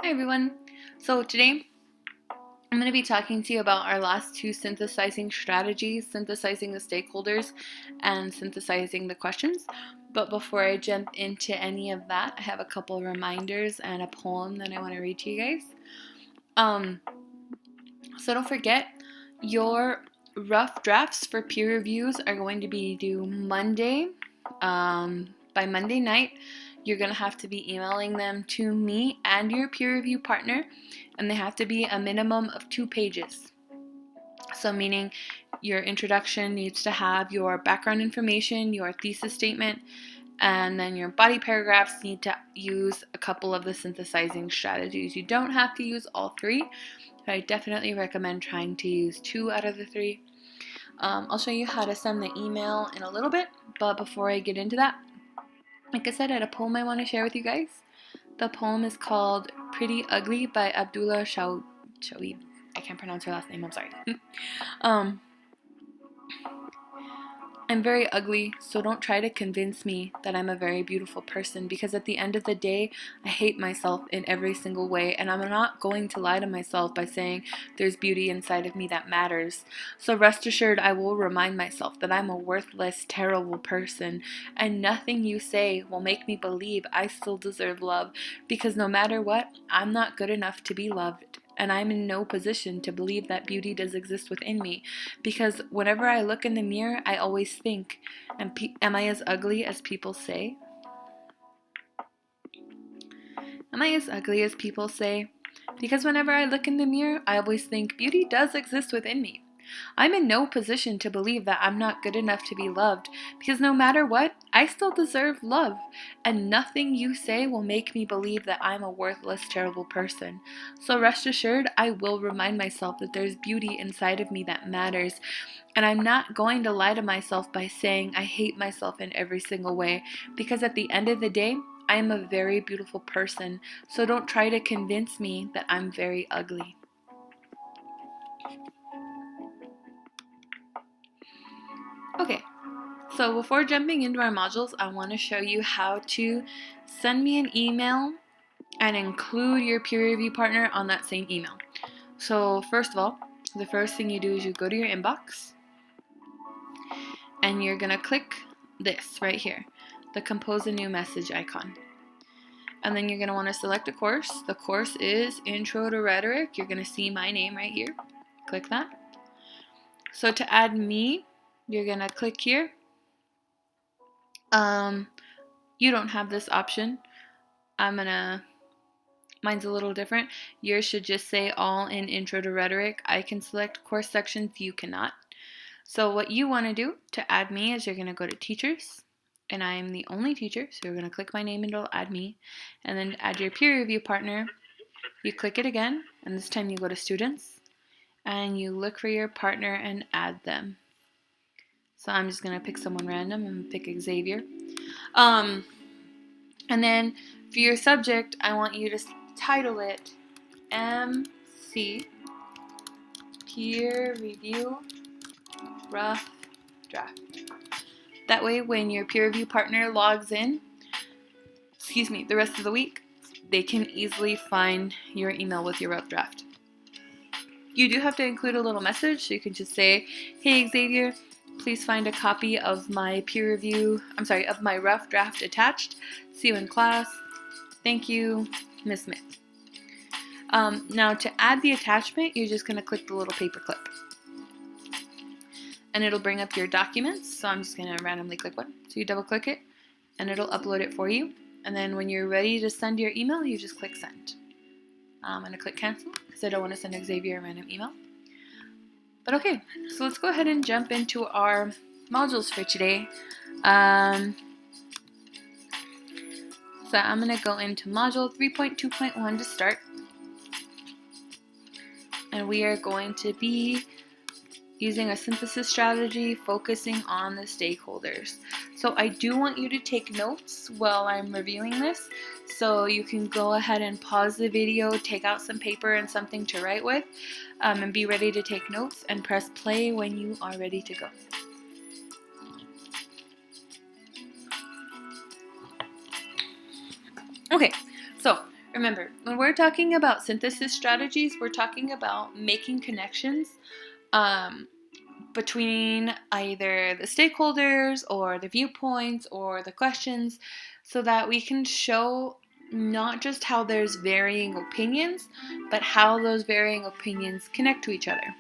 Hi everyone. So today I'm going to be talking to you about our last two synthesizing strategies, synthesizing the stakeholders and synthesizing the questions. But before I jump into any of that, I have a couple of reminders and a poem that I want to read to you guys. So don't forget, your rough drafts for peer reviews are going to be due Monday. By Monday night, you're going to have to be emailing them to me and your peer review partner, and they have to be a minimum of 2 pages. So meaning your introduction needs to have your background information, your thesis statement, and then your body paragraphs need to use a couple of the synthesizing strategies. You don't have to use all 3, but I definitely recommend trying to use 2 out of the 3. I'll show you how to send the email in a little bit, but before I get into that, like I said, I had a poem I want to share with you guys. The poem is called Pretty Ugly by Abdullah Shawib. I can't pronounce her last name, I'm sorry. I'm very ugly, so don't try to convince me that I'm a very beautiful person, because at the end of the day, I hate myself in every single way, and I'm not going to lie to myself by saying there's beauty inside of me that matters. So rest assured, I will remind myself that I'm a worthless, terrible person, and nothing you say will make me believe I still deserve love, because no matter what, I'm not good enough to be loved. And I'm in no position to believe that beauty does exist within me, because whenever I look in the mirror, I always think, am I as ugly as people say? Am I as ugly as people say? Because whenever I look in the mirror, I always think beauty does exist within me. I'm in no position to believe that I'm not good enough to be loved, because no matter what, I still deserve love, and nothing you say will make me believe that I'm a worthless, terrible person. So rest assured, I will remind myself that there's beauty inside of me that matters, and I'm not going to lie to myself by saying I hate myself in every single way, because at the end of the day, I am a very beautiful person, so don't try to convince me that I'm very ugly. Okay, so before jumping into our modules, I want to show you how to send me an email and include your peer review partner on that same email. So first of all, the first thing you do is you go to your inbox and you're going to click this right here, the compose a new message icon. And then you're going to want to select a course. The course is Intro to Rhetoric. You're going to see my name right here. Click that. So to add me, you're going to click here. You don't have this option. Mine's a little different. Yours should just say all in Intro to Rhetoric. I can select course sections, you cannot. So what you want to do to add me is you're going to go to Teachers, and I am the only teacher, so you're going to click my name and it'll add me. And then to add your peer review partner, you click it again, and this time you go to Students, and you look for your partner and add them. So I'm just going to pick someone random and pick Xavier. And then for your subject, I want you to title it MC Peer Review Rough Draft. That way when your peer review partner logs in, the rest of the week, they can easily find your email with your rough draft. You do have to include a little message, so you can just say, hey Xavier, please find a copy of my of my rough draft attached. See you in class. Thank you, Miss Smith. Now to add the attachment, you're just going to click the little paper clip. And it'll bring up your documents, so I'm just going to randomly click one. So you double click it, and it'll upload it for you. And then when you're ready to send your email, you just click send. I'm going to click cancel, because I don't want to send Xavier a random email. But okay, so let's go ahead and jump into our modules for today. So I'm going to go into module 3.2.1 to start. And we are going to be using a synthesis strategy focusing on the stakeholders. So I do want you to take notes while I'm reviewing this. So you can go ahead and pause the video, take out some paper and something to write with, and be ready to take notes, and press play when you are ready to go. Okay, so Remember, when we're talking about synthesis strategies, we're talking about making connections between either the stakeholders or the viewpoints or the questions, so that we can show not just how there's varying opinions, but how those varying opinions connect to each other.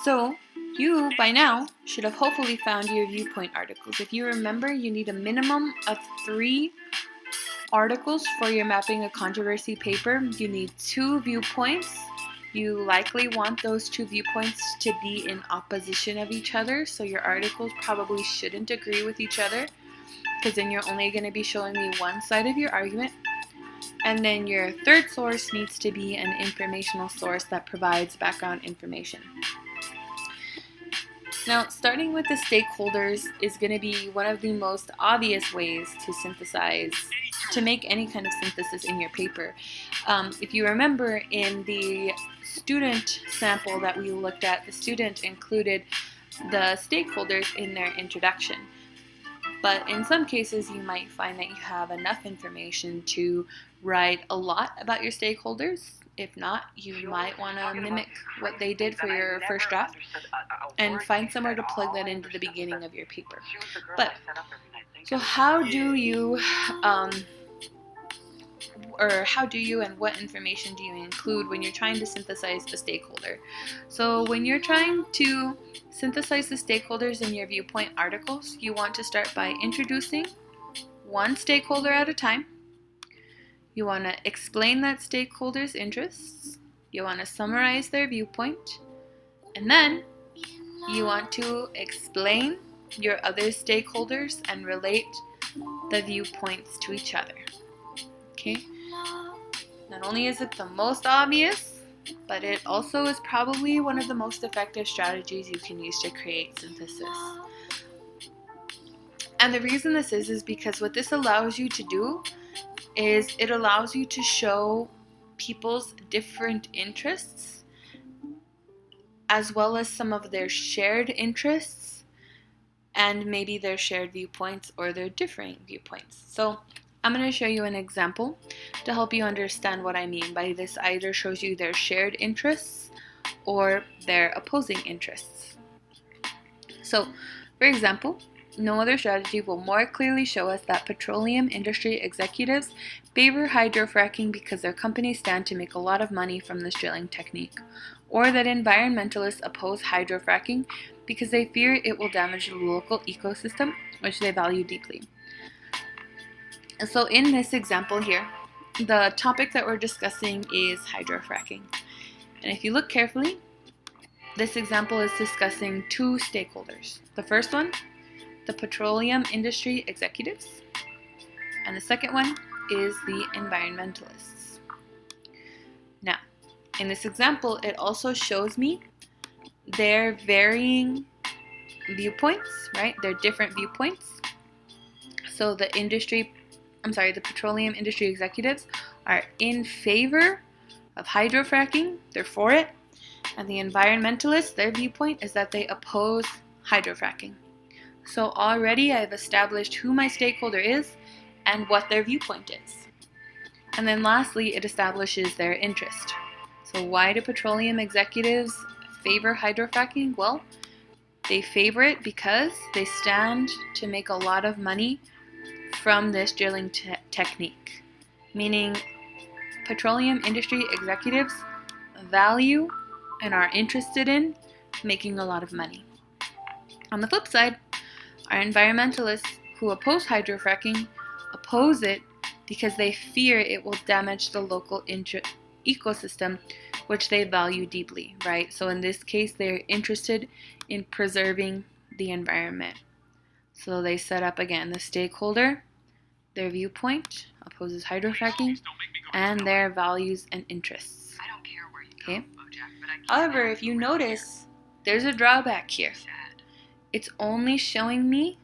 So you, by now, should have hopefully found your viewpoint articles. If you remember, you need a minimum of 3 articles for your Mapping a Controversy paper. You need 2 viewpoints. You likely want those 2 viewpoints to be in opposition of each other, so your articles probably shouldn't agree with each other, because then you're only going to be showing me one side of your argument. And then your third source needs to be an informational source that provides background information. Now, starting with the stakeholders is going to be one of the most obvious ways to synthesize, to make any kind of synthesis in your paper. If you remember, in the student sample that we looked at, the student included the stakeholders in their introduction. But in some cases, you might find that you have enough information to write a lot about your stakeholders. If not, you might want to mimic what they did for your first draft and find somewhere to plug that into the beginning of your paper. But, so how do you and what information do you include when you're trying to synthesize a stakeholder? So when you're trying to synthesize the stakeholders in your viewpoint articles, you want to start by introducing one stakeholder at a time. You want to explain that stakeholder's interests. You want to summarize their viewpoint. And then you want to explain your other stakeholders and relate the viewpoints to each other. Okay? Not only is it the most obvious, but it also is probably one of the most effective strategies you can use to create synthesis. And the reason this is because what this allows you to do is it allows you to show people's different interests, as well as some of their shared interests, and maybe their shared viewpoints or their differing viewpoints. So I'm going to show you an example to help you understand what I mean by this. Either shows you their shared interests or their opposing interests. So, for example, no other strategy will more clearly show us that petroleum industry executives favor hydrofracking because their companies stand to make a lot of money from this drilling technique, or that environmentalists oppose hydrofracking because they fear it will damage the local ecosystem, which they value deeply. So in this example here, the topic that we're discussing is hydrofracking. And if you look carefully, this example is discussing 2 stakeholders. The first one, the petroleum industry executives, and the second one is the environmentalists. Now, in this example, it also shows me their varying viewpoints, right? Their different viewpoints. So the petroleum industry executives are in favor of hydrofracking, they're for it, and the environmentalists, their viewpoint is that they oppose hydrofracking. So already I've established who my stakeholder is and what their viewpoint is. And then lastly, it establishes their interest. So why do petroleum executives favor hydrofracking? Well, they favor it because they stand to make a lot of money from this drilling technique. Meaning, petroleum industry executives value and are interested in making a lot of money. On the flip side, our environmentalists who oppose hydrofracking oppose it because they fear it will damage the local ecosystem, which they value deeply, right? So in this case, they're interested in preserving the environment. So they set up again the stakeholder, their viewpoint opposes hydrofracking, and their values and interests. Okay. However, if you notice, there's a drawback here. It's only showing me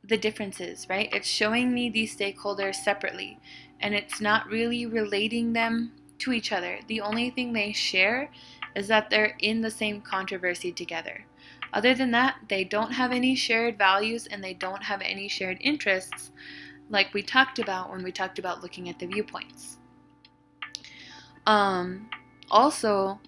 the differences, right? It's showing me these stakeholders separately, and it's not really relating them to each other. The only thing they share is that they're in the same controversy together. Other than that, they don't have any shared values and they don't have any shared interests like we talked about when we talked about looking at the viewpoints. Also,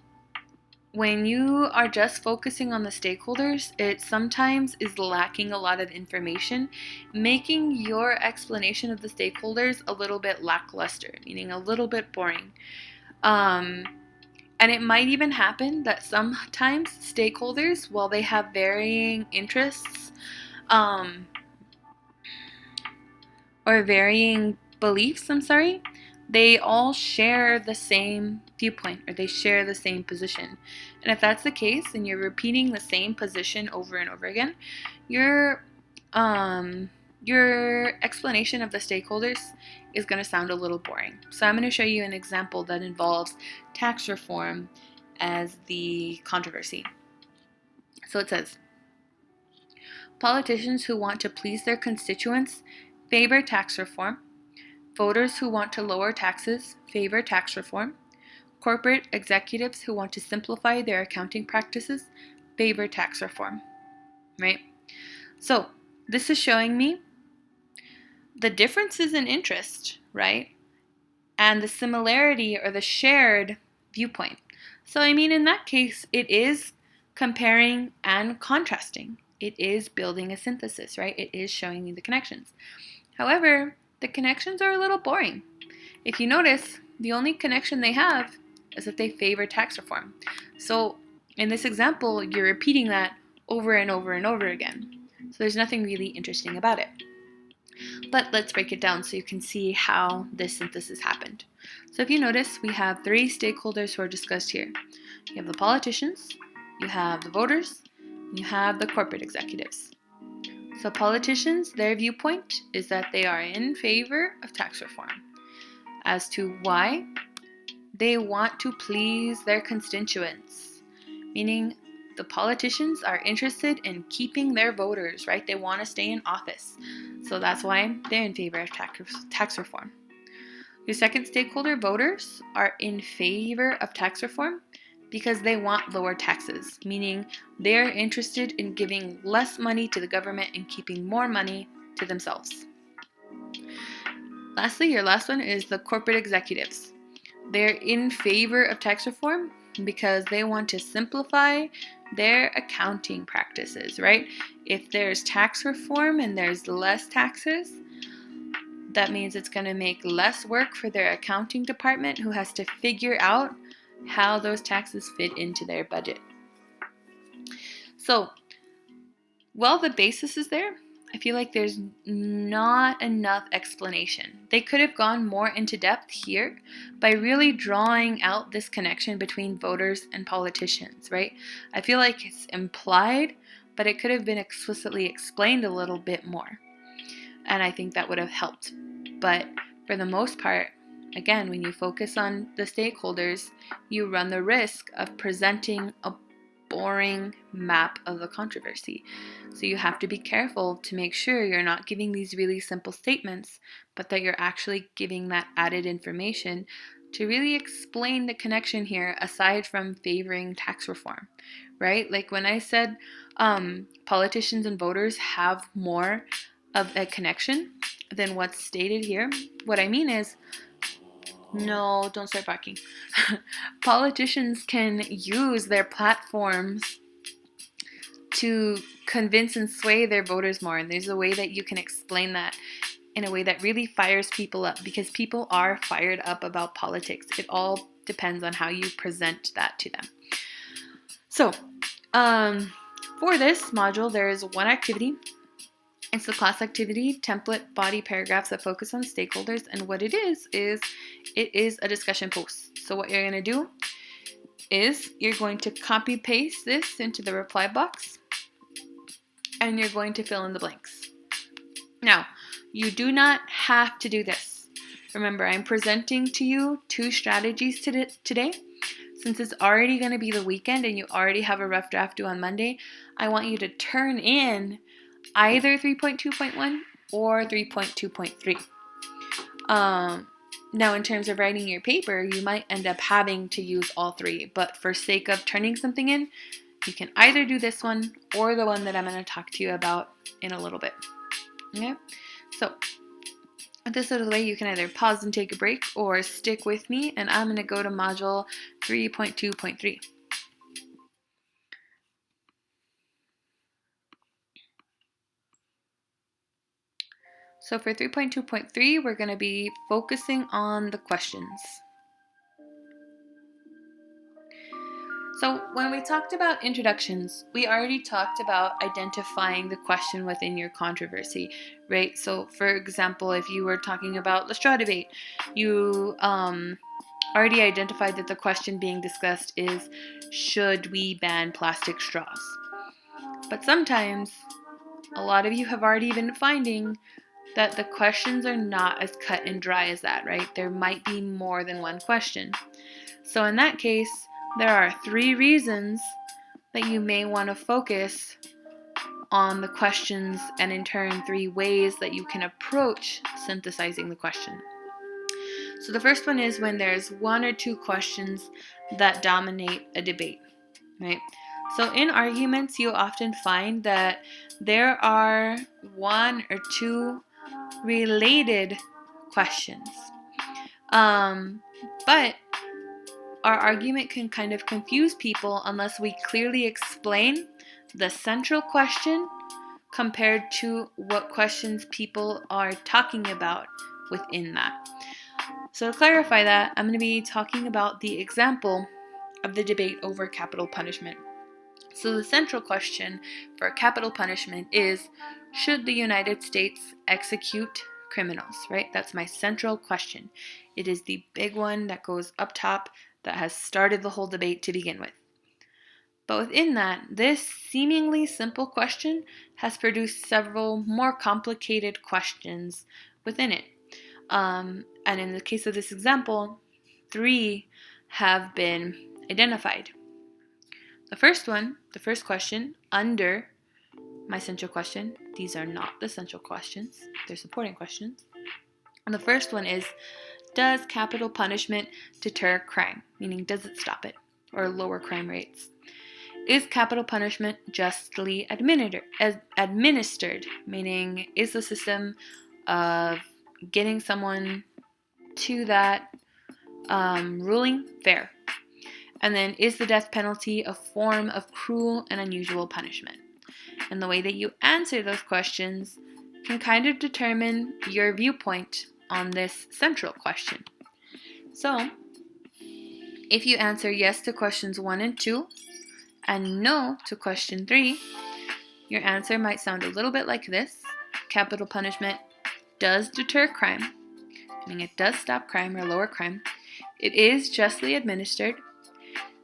when you are just focusing on the stakeholders, it sometimes is lacking a lot of information, making your explanation of the stakeholders a little bit lackluster, meaning a little bit boring. And it might even happen that sometimes stakeholders, while they have varying interests or varying beliefs, they all share the same viewpoint, or they share the same position. And if that's the case and you're repeating the same position over and over again, your explanation of the stakeholders is going to sound a little boring. So I'm going to show you an example that involves tax reform as the controversy. So it says, politicians who want to please their constituents favor tax reform. Voters who want to lower taxes favor tax reform. Corporate executives who want to simplify their accounting practices favor tax reform, right? So this is showing me the differences in interest, right? And the similarity or the shared viewpoint. So I mean, in that case, it is comparing and contrasting. It is building a synthesis, right? It is showing me the connections. However, the connections are a little boring. If you notice, the only connection they have is that they favor tax reform. So in this example, you're repeating that over and over and over again. So there's nothing really interesting about it. But let's break it down so you can see how this synthesis happened. So if you notice, we have 3 stakeholders who are discussed here. You have the politicians, you have the voters, and you have the corporate executives. So politicians, their viewpoint is that they are in favor of tax reform. As to why, they want to please their constituents, meaning the politicians are interested in keeping their voters, right? They want to stay in office. So that's why they're in favor of tax reform. Your second stakeholder, voters, are in favor of tax reform because they want lower taxes, meaning they're interested in giving less money to the government and keeping more money to themselves. Lastly, your last one is the corporate executives. They're in favor of tax reform because they want to simplify their accounting practices, right? If there's tax reform and there's less taxes, that means it's going to make less work for their accounting department, who has to figure out how those taxes fit into their budget. So, while the basis is there, I feel like there's not enough explanation. They could have gone more into depth here by really drawing out this connection between voters and politicians, right? I feel like it's implied, but it could have been explicitly explained a little bit more. And I think that would have helped. But for the most part, again, when you focus on the stakeholders, you run the risk of presenting a boring map of the controversy. So you have to be careful to make sure you're not giving these really simple statements, but that you're actually giving that added information to really explain the connection here, aside from favoring tax reform, right? Like when I said politicians and voters have more of a connection than what's stated here, what I mean is, no, don't start barking. Politicians can use their platforms to convince and sway their voters more. And there's a way that you can explain that in a way that really fires people up, because people are fired up about politics. It all depends on how you present that to them. So, for this module, there is one activity. It's the class activity template body paragraphs that focus on stakeholders, and what it is it is a discussion post. So what you're going to do is you're going to copy paste this into the reply box, and you're going to fill in the blanks. Now, you do not have to do this. Remember, I'm presenting to you 2 strategies today. Since it's already going to be the weekend and you already have a rough draft due on Monday, I want you to turn in either 3.2.1 or 3.2.3. Now, in terms of writing your paper, you might end up having to use all 3, but for sake of turning something in, you can either do this one or the one that I'm going to talk to you about in a little bit. Okay? So, This little way you can either pause and take a break or stick with me, and I'm going to go to module 3.2.3. So for 3.2.3, we're going to be focusing on the questions. So when we talked about introductions, we already talked about identifying the question within your controversy, right? So for example, if you were talking about the straw debate, you already identified that the question being discussed is, should we ban plastic straws? But sometimes, a lot of you have already been finding that the questions are not as cut and dry as that, right? There might be more than one question. So in that case, there are 3 reasons that you may want to focus on the questions, and in turn 3 ways that you can approach synthesizing the question. So the first one is when there's 1 or 2 questions that dominate a debate, right? So in arguments, you'll often find that there are 1 or 2 related questions. But our argument can kind of confuse people unless we clearly explain the central question compared to what questions people are talking about within that. So to clarify that, I'm going to be talking about the example of the debate over capital punishment. So the central question for capital punishment is, should the United States execute criminals, right? That's my central question. It is the big one that goes up top that has started the whole debate to begin with. But within that, this seemingly simple question has produced several more complicated questions within it. And in the case of this example, 3 have been identified. The first question, under my central question, these are not the central questions, they're supporting questions. And the first one is, does capital punishment deter crime? Meaning, does it stop it or lower crime rates? Is capital punishment justly administered? Meaning, is the system of getting someone to that ruling fair? And then, is the death penalty a form of cruel and unusual punishment? And the way that you answer those questions can kind of determine your viewpoint on this central question. So, if you answer yes to questions 1 and 2 and no to question 3, your answer might sound a little bit like this. Capital punishment does deter crime, meaning it does stop crime or lower crime. It is justly administered,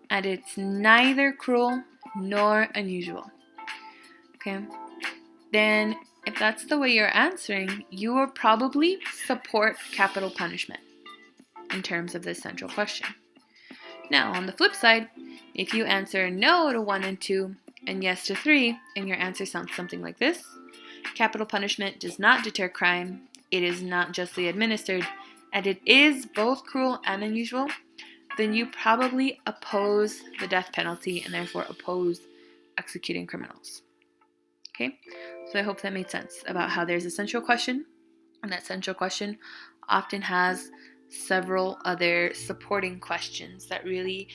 and it's neither cruel nor unusual. Okay? Then, if that's the way you're answering, you will probably support capital punishment in terms of this central question. Now, on the flip side, if you answer no to 1 and 2 and yes to 3, and your answer sounds something like this, capital punishment does not deter crime, it is not justly administered, and it is both cruel and unusual, then you probably oppose the death penalty and therefore oppose executing criminals. Okay, so I hope that made sense about how there's a central question, and that central question often has several other supporting questions that really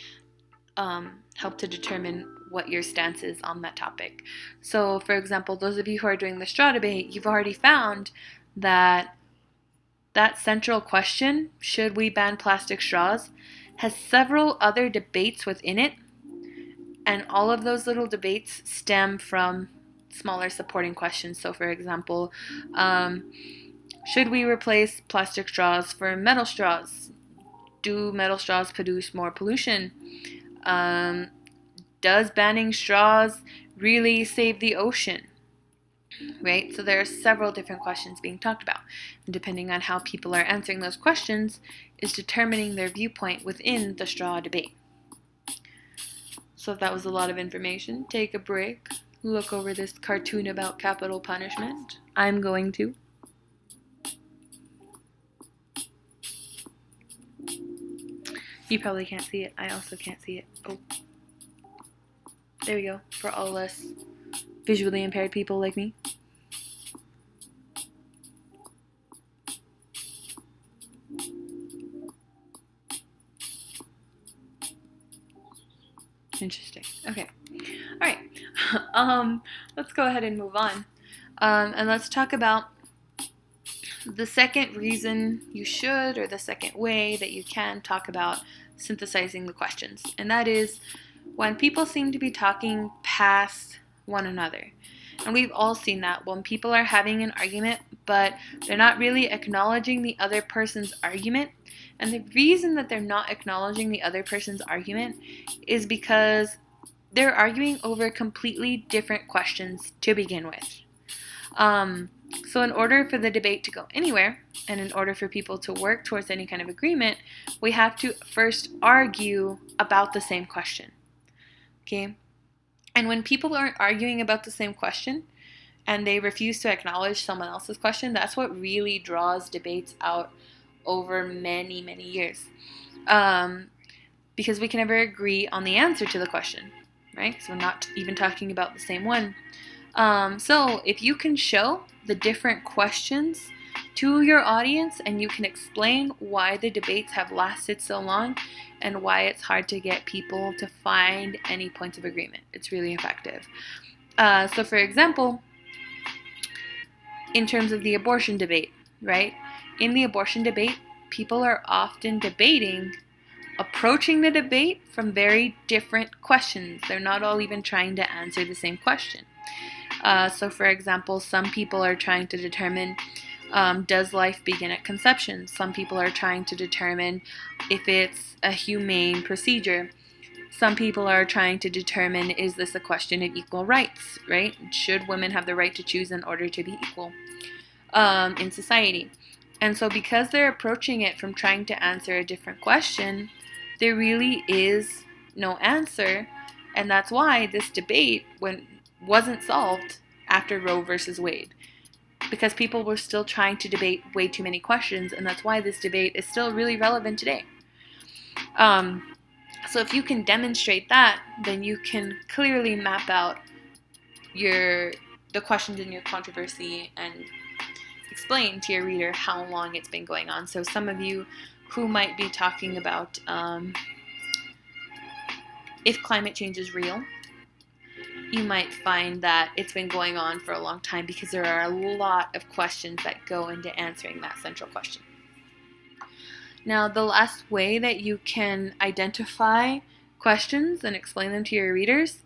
help to determine what your stance is on that topic. So, for example, those of you who are doing the straw debate, you've already found that that central question, should we ban plastic straws, has several other debates within it, and all of those little debates stem from smaller supporting questions. So, for example, should we replace plastic straws for metal straws? Do metal straws produce more pollution? Does banning straws really save the ocean? Right? So there are several different questions being talked about. And depending on how people are answering those questions is determining their viewpoint within the straw debate. So if that was a lot of information, take a break, look over this cartoon about capital punishment. I'm going to. You probably can't see it. I also can't see it. Oh. There we go. For all us visually impaired people like me. Interesting. Okay. All right. Let's go ahead and move on. And let's talk about the second reason you should, or the second way that you can talk about synthesizing the questions. And that is when people seem to be talking past one another. And we've all seen that when people are having an argument, but they're not really acknowledging the other person's argument. And the reason that they're not acknowledging the other person's argument is because they're arguing over completely different questions to begin with. So in order for the debate to go anywhere, and in order for people to work towards any kind of agreement, we have to first argue about the same question. Okay? And when people aren't arguing about the same question, and they refuse to acknowledge someone else's question, that's what really draws debates out over many, many years. Because we can never agree on the answer to the question, right? So we're not even talking about the same one. So if you can show the different questions to your audience and you can explain why the debates have lasted so long and why it's hard to get people to find any points of agreement, it's really effective. So for example, in terms of the abortion debate, right? In the abortion debate, people are often approaching the debate from very different questions. They're not all even trying to answer the same question. So for example, some people are trying to determine, does life begin at conception? Some people are trying to determine if it's a humane procedure. Some people are trying to determine, is this a question of equal rights, right? Should women have the right to choose in order to be equal in society? And so because they're approaching it from trying to answer a different question, there really is no answer. And that's why this debate wasn't solved after Roe versus Wade. Because people were still trying to debate way too many questions, and that's why this debate is still really relevant today. So if you can demonstrate that, then you can clearly map out the questions in your controversy and explain to your reader how long it's been going on. So some of you who might be talking about if climate change is real, you might find that it's been going on for a long time because there are a lot of questions that go into answering that central question. Now, the last way that you can identify questions and explain them to your readers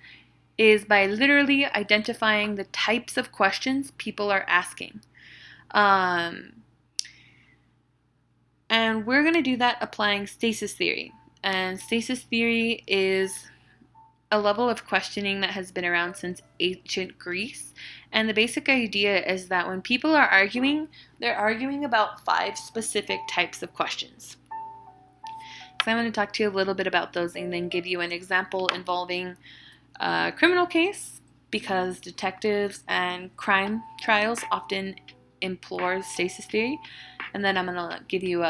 is by literally identifying the types of questions people are asking. And we're going to do that applying stasis theory. And stasis theory is a level of questioning that has been around since ancient Greece. And the basic idea is that when people are arguing, they're arguing about 5 specific types of questions. So I'm going to talk to you a little bit about those and then give you an example involving a criminal case, because detectives and crime trials often employ stasis theory. And then I'm going to give you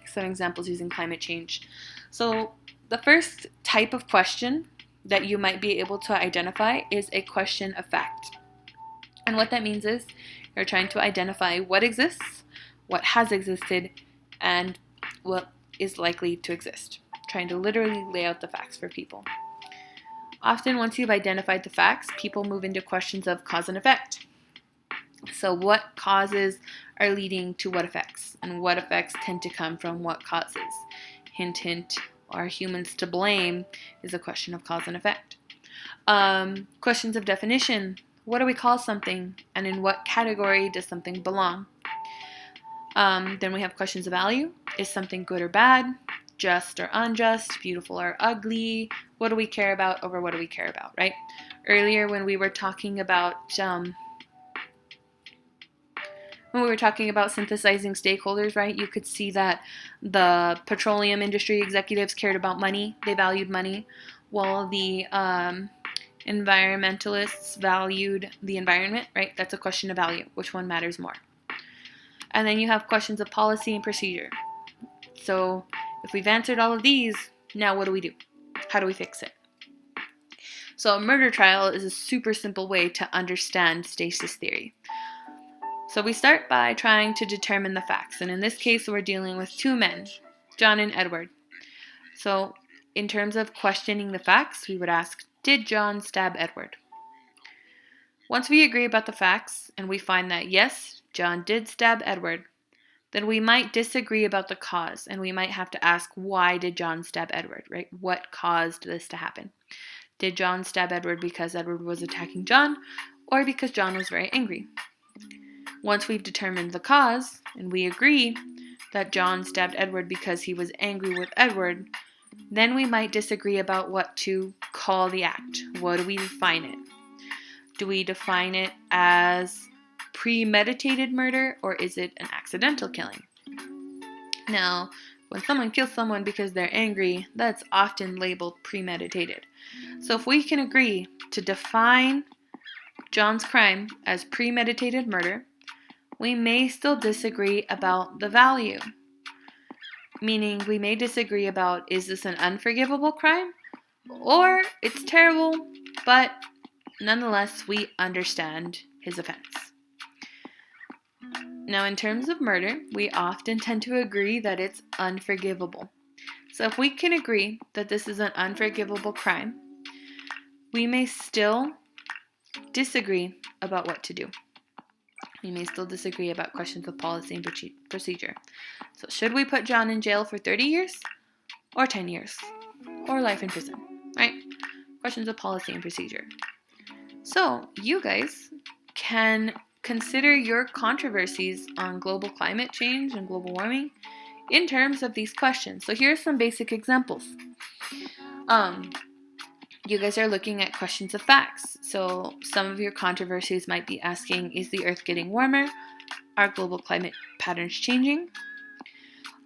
some examples using climate change. So the first type of question that you might be able to identify is a question of fact. And what that means is you're trying to identify what exists, what has existed, and what is likely to exist. Trying to literally lay out the facts for people. Often once you've identified the facts, people move into questions of cause and effect. So what causes are leading to what effects? And what effects tend to come from what causes? Hint, hint. Are humans to blame is a question of cause and effect. Questions of definition. What do we call something? And in what category does something belong? Then we have questions of value. Is something good or bad? Just or unjust? Beautiful or ugly? What do we care about over what do we care about, right? Earlier when we were talking about synthesizing stakeholders, right, you could see that the petroleum industry executives cared about money. They valued money, while the environmentalists valued the environment, right? That's a question of value. Which one matters more? And then you have questions of policy and procedure. So if we've answered all of these, now what do we do? How do we fix it? So a murder trial is a super simple way to understand stasis theory. So we start by trying to determine the facts. And in this case, we're dealing with 2 men, John and Edward. So in terms of questioning the facts, we would ask, did John stab Edward? Once we agree about the facts and we find that yes, John did stab Edward, then we might disagree about the cause, and we might have to ask, why did John stab Edward, right? What caused this to happen? Did John stab Edward because Edward was attacking John, or because John was very angry? Once we've determined the cause, and we agree that John stabbed Edward because he was angry with Edward, then we might disagree about what to call the act. What do we define it? Do we define it as premeditated murder, or is it an accidental killing? Now, when someone kills someone because they're angry, that's often labeled premeditated. So if we can agree to define John's crime as premeditated murder, we may still disagree about the value. Meaning we may disagree about, is this an unforgivable crime? Or it's terrible, but nonetheless we understand his offense. Now, in terms of murder, we often tend to agree that it's unforgivable. So if we can agree that this is an unforgivable crime, we may still disagree about what to do. We may still disagree about questions of policy and procedure. So should we put John in jail for 30 years? Or 10 years? Or life in prison? Right? Questions of policy and procedure. So you guys can consider your controversies on global climate change and global warming in terms of these questions. So here are some basic examples. You guys are looking at questions of facts. So some of your controversies might be asking, is the Earth getting warmer? Are global climate patterns changing?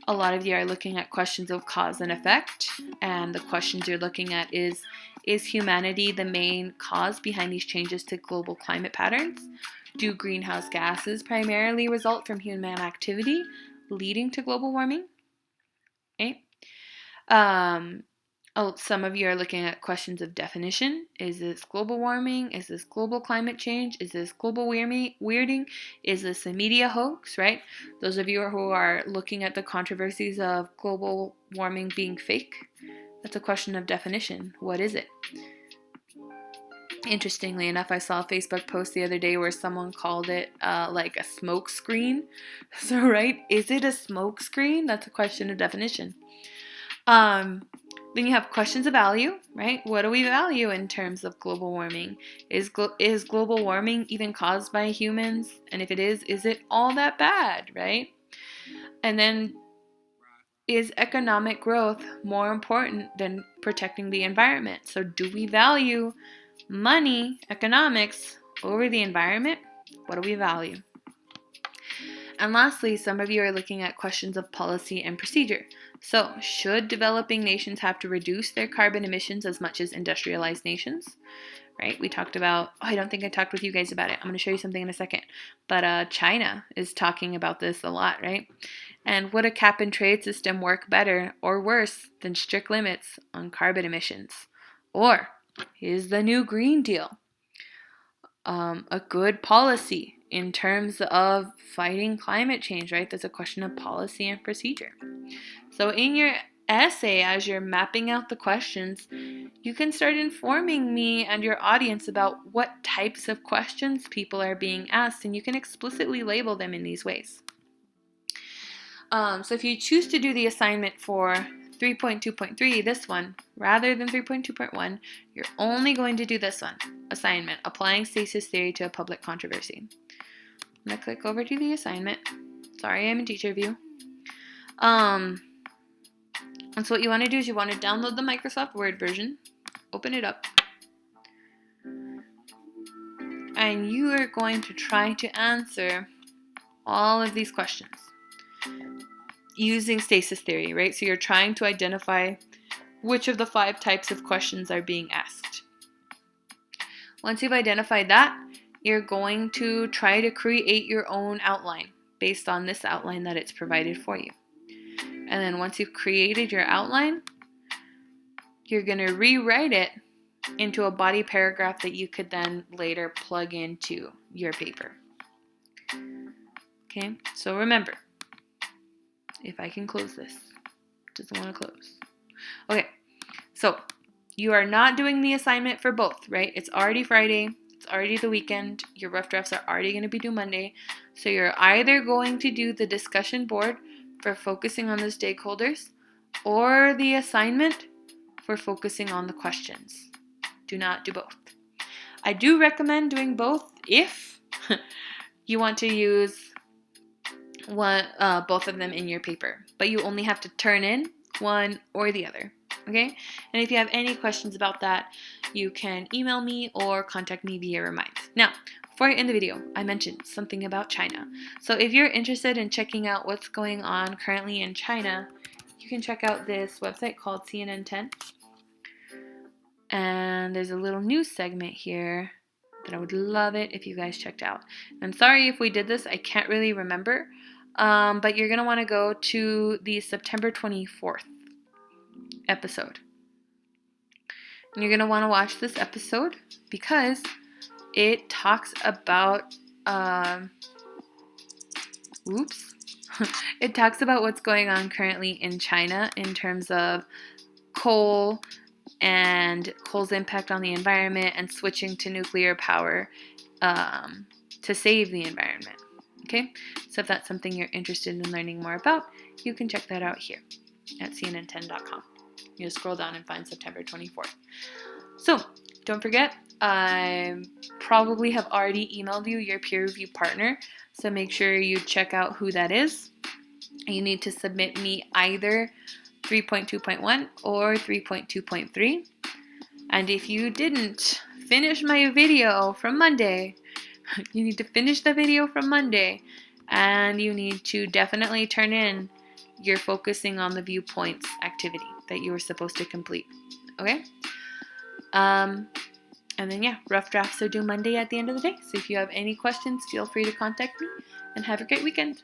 A lot of you are looking at questions of cause and effect, and the questions you're looking at is humanity the main cause behind these changes to global climate patterns? Do greenhouse gases primarily result from human activity leading to global warming? Okay. Some of you are looking at questions of definition. Is this global warming? Is this global climate change? Is this global weirding? Is this a media hoax, right? Those of you who are looking at the controversies of global warming being fake, that's a question of definition. What is it? Interestingly enough, I saw a Facebook post the other day where someone called it like a smoke screen. So, right, is it a smoke screen? That's a question of definition. Then you have questions of value, right? What do we value in terms of global warming? Is global warming even caused by humans? And if it is it all that bad, right? And then, is economic growth more important than protecting the environment? So do we value money, economics, over the environment? What do we value? And lastly, some of you are looking at questions of policy and procedure. So, should developing nations have to reduce their carbon emissions as much as industrialized nations? Right? We talked about, I don't think I talked with you guys about it. I'm going to show you something in a second. But China is talking about this a lot, right? And would a cap and trade system work better or worse than strict limits on carbon emissions? Or is the new Green Deal a good policy in terms of fighting climate change, right? That's a question of policy and procedure. So in your essay, as you're mapping out the questions, you can start informing me and your audience about what types of questions people are being asked, and you can explicitly label them in these ways. So if you choose to do the assignment for 3.2.3, this one, rather than 3.2.1, you're only going to do this one, assignment, applying stasis theory to a public controversy. I'm going to click over to the assignment. Sorry, I'm in teacher view. And so what you want to do is you want to download the Microsoft Word version, open it up, and you are going to try to answer all of these questions using stasis theory, right? So you're trying to identify which of the 5 types of questions are being asked. Once you've identified that, you're going to try to create your own outline based on this outline that it's provided for you. And then once you've created your outline, you're going to rewrite it into a body paragraph that you could then later plug into your paper. Okay, so remember, if I can close this, it doesn't want to close. Okay, So you are not doing the assignment for both, right? It's already Friday. It's already the weekend. Your rough drafts are already going to be due Monday. So you're either going to do the discussion board for focusing on the stakeholders or the assignment for focusing on the questions. Do not do both. I do recommend doing both if you want to use both of them in your paper, but you only have to turn in one or the other. Okay? And if you have any questions about that, you can email me or contact me via Remind. Now, before I end the video, I mentioned something about China. So if you're interested in checking out what's going on currently in China, you can check out this website called CNN 10. And there's a little news segment here that I would love it if you guys checked out. I'm sorry if we did this, I can't really remember. But you're going to want to go to the September 24th episode. And you're going to want to watch this episode because it talks about, it talks about what's going on currently in China in terms of coal and coal's impact on the environment and switching to nuclear power to save the environment. Okay, so if that's something you're interested in learning more about, you can check that out here at cnn10.com. You scroll down and find September 24th. So don't forget, I probably have already emailed you your peer review partner, so make sure you check out who that is. You need to submit me either 3.2.1 or 3.2.3. And if you didn't finish my video from Monday, you need to finish the video from Monday, and you need to definitely turn in your focusing on the viewpoints activity that you were supposed to complete. Okay? And then yeah, rough drafts are due Monday at the end of the day. So if you have any questions, feel free to contact me, and have a great weekend.